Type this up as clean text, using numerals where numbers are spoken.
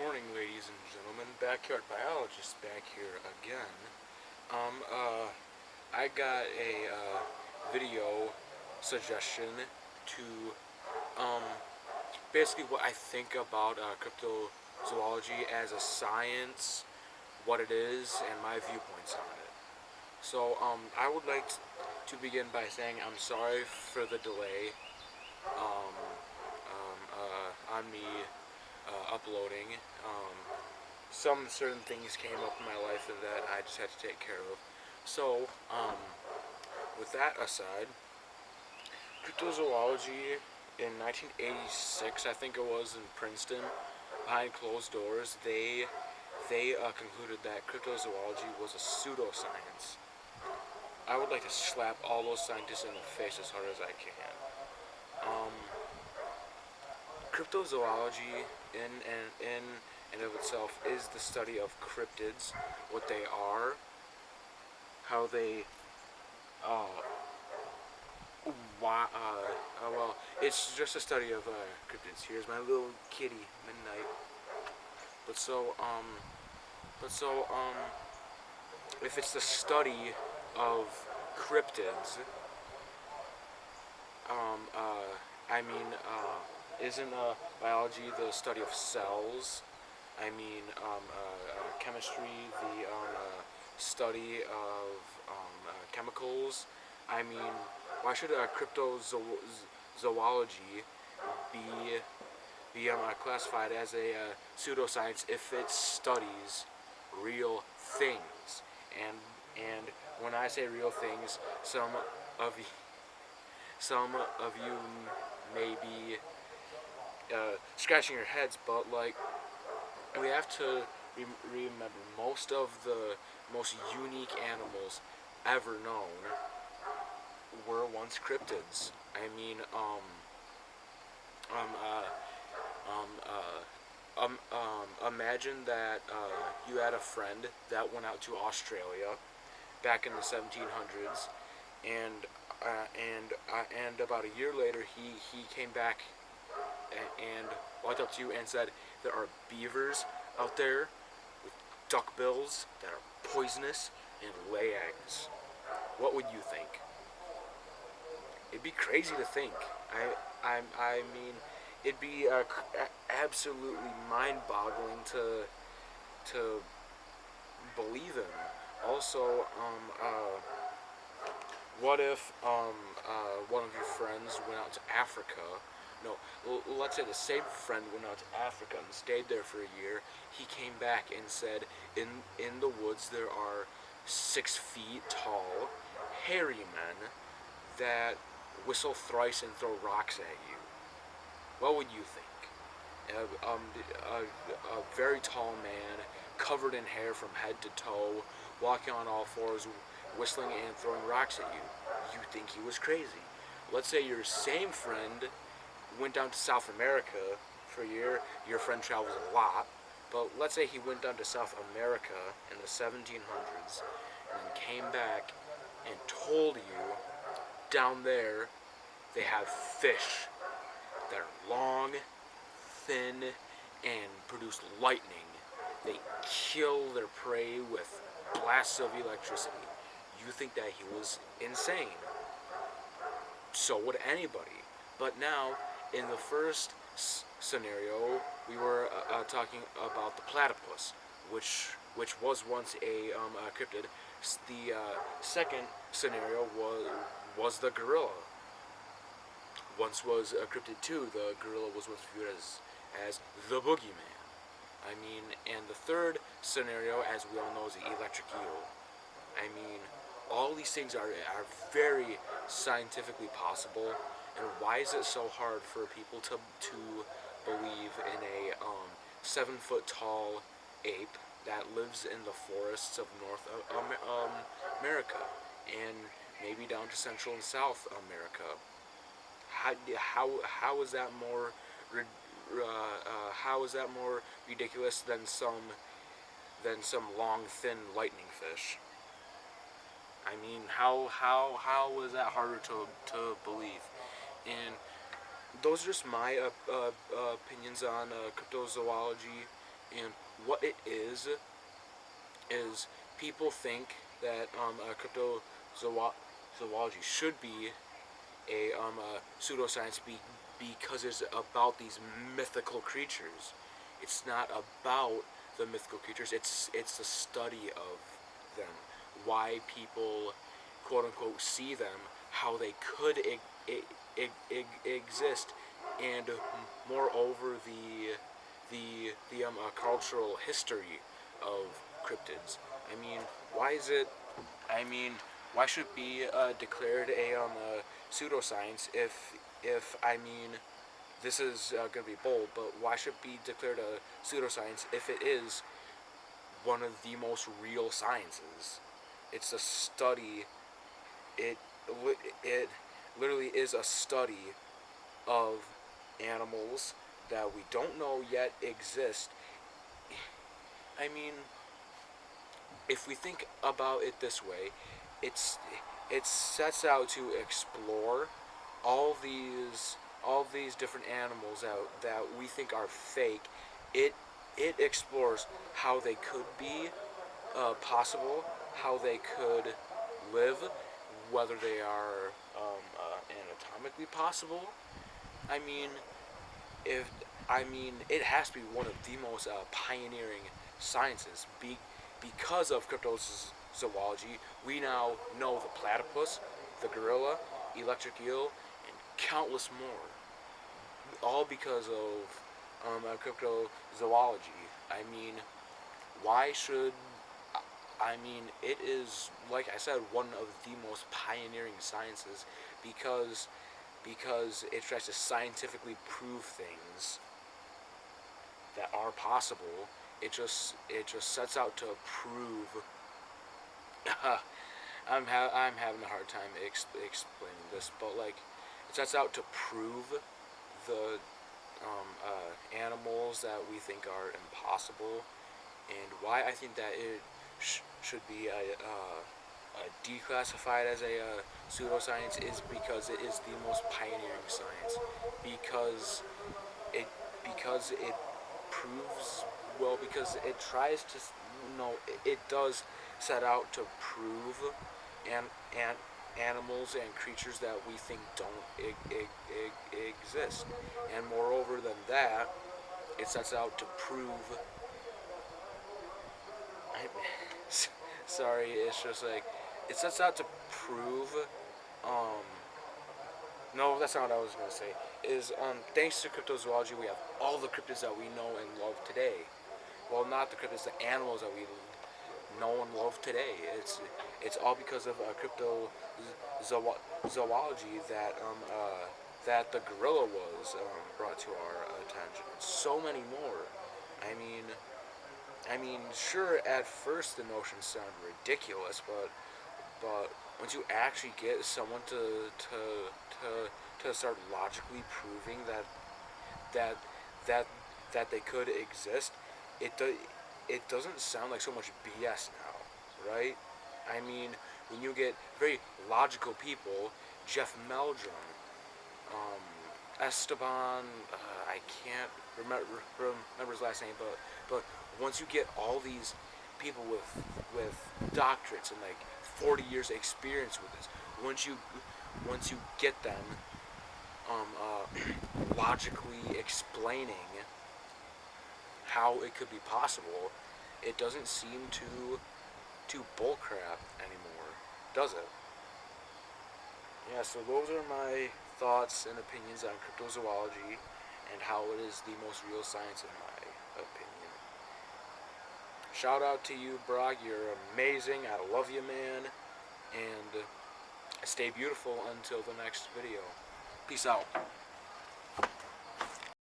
morning, ladies and gentlemen. Backyard biologist back here again. I got a video suggestion to um, basically what I think about cryptozoology as a science, what it is, and my viewpoints on it. So, I would like to begin by saying I'm sorry for the delay on me uploading. Some certain things came up in my life that I just had to take care of. So, with that aside, cryptozoology in 1986, I think it was, in Princeton, behind closed doors, they concluded that cryptozoology was a pseudoscience. I would like to slap all those scientists in the face as hard as I can. Um, Cryptozoology in and of itself is the study of cryptids, what they are, how they, uh, why, well, it's just a study of cryptids. Here's my little kitty, Midnight. But so, um, but so, if it's the study of cryptids, um, isn't biology the study of cells? Chemistry, the study of chemicals. I mean, why should cryptozoology be classified as a pseudoscience if it studies real things? And when I say real things, of some of you may be scratching your heads, but like, we have to remember most of the most unique animals ever known were once cryptids. I mean, um, imagine that you had a friend that went out to Australia back in the 1700s, and and about a year later he came back and walked up to you and said, there are beavers out there with duck bills that are poisonous and lay eggs. What would you think? It'd be crazy to think. I mean, it'd be absolutely mind-boggling to believe in. Also, what if one of your friends went out to Africa? No, let's say the same friend went out to Africa and stayed there for a year. He came back and said, in the woods there are 6 feet tall, hairy men that whistle thrice and throw rocks at you. What would you think? A very tall man, covered in hair from head to toe, walking on all fours, whistling and throwing rocks at you. You think he was crazy. Let's say your same friend went down to South America for a year. Your friend travels a lot, but let's say he went down to South America in the 1700s and then came back and told you down there they have fish that are long, thin, and produce lightning. They kill their prey with blasts of electricity. You think that he was insane. So would anybody. But now, in the first scenario, we were talking about the platypus, which was once a cryptid. The second scenario was the gorilla. Once was a cryptid too. The gorilla was once viewed as the boogeyman. I mean, and the third scenario, as we all know, is the electric eel. I mean, all these things are very scientifically possible, and why is it so hard for people to believe in a 7 foot tall ape that lives in the forests of North America and maybe down to Central and South America? How is that more ridiculous than some long thin lightning fish? I mean, how is that harder to believe? And those are just my opinions on cryptozoology And what it is people think that cryptozoology should be a pseudoscience because it's about these mythical creatures. It's not about the mythical creatures. It's the study of them, why people quote unquote see them, how they could exist, and moreover the cultural history of cryptids. I mean, why is it? I mean, why should it be declared a pseudoscience if I mean this is going to be bold, but why should it be declared a pseudoscience if it is one of the most real sciences? It's a study. It it literally is a study of animals that we don't know yet exist. I mean, if we think about it this way, it's it sets out to explore all these different animals out that we think are fake. It it explores how they could be possible, how they could live, whether they are anatomically possible. I mean, if it has to be one of the most pioneering sciences. Because of cryptozoology, we now know the platypus, the gorilla, electric eel, and countless more. All because of cryptozoology. I mean, why should it is, like I said, one of the most pioneering sciences because it tries to scientifically prove things that are possible. It just sets out to prove. I'm having a hard time explaining this, but like it sets out to prove the animals that we think are impossible, and why I think that it should be declassified as a pseudoscience is because it is the most pioneering science. Because it it proves well, because it tries to no it does set out to prove and animals and creatures that we think don't exist, and moreover than that, it sets out to prove. Sorry, it's just like it sets out to prove. Um, no, that's not what I was gonna say. Is thanks to cryptozoology, we have all the cryptids that we know and love today. Well, not the cryptids, the animals that we know and love today. It's all because of cryptozoology that the gorilla was brought to our attention. So many more. I mean, sure, at first the notions sound ridiculous, but once you actually get someone to start logically proving that that that they could exist, it doesn't sound like so much BS now, right? I mean, when you get very logical people, Jeff Meldrum, um, Esteban, I can't remember his last name, but once you get all these people with doctorates and like 40 years of experience with this, once you get them logically explaining how it could be possible, it doesn't seem too bullcrap anymore, does it? Yeah, so those are my thoughts and opinions on cryptozoology and how it is the most real science in my opinion. Shout out to you, Brock. You're amazing. I love you, man. And stay beautiful until the next video. Peace out.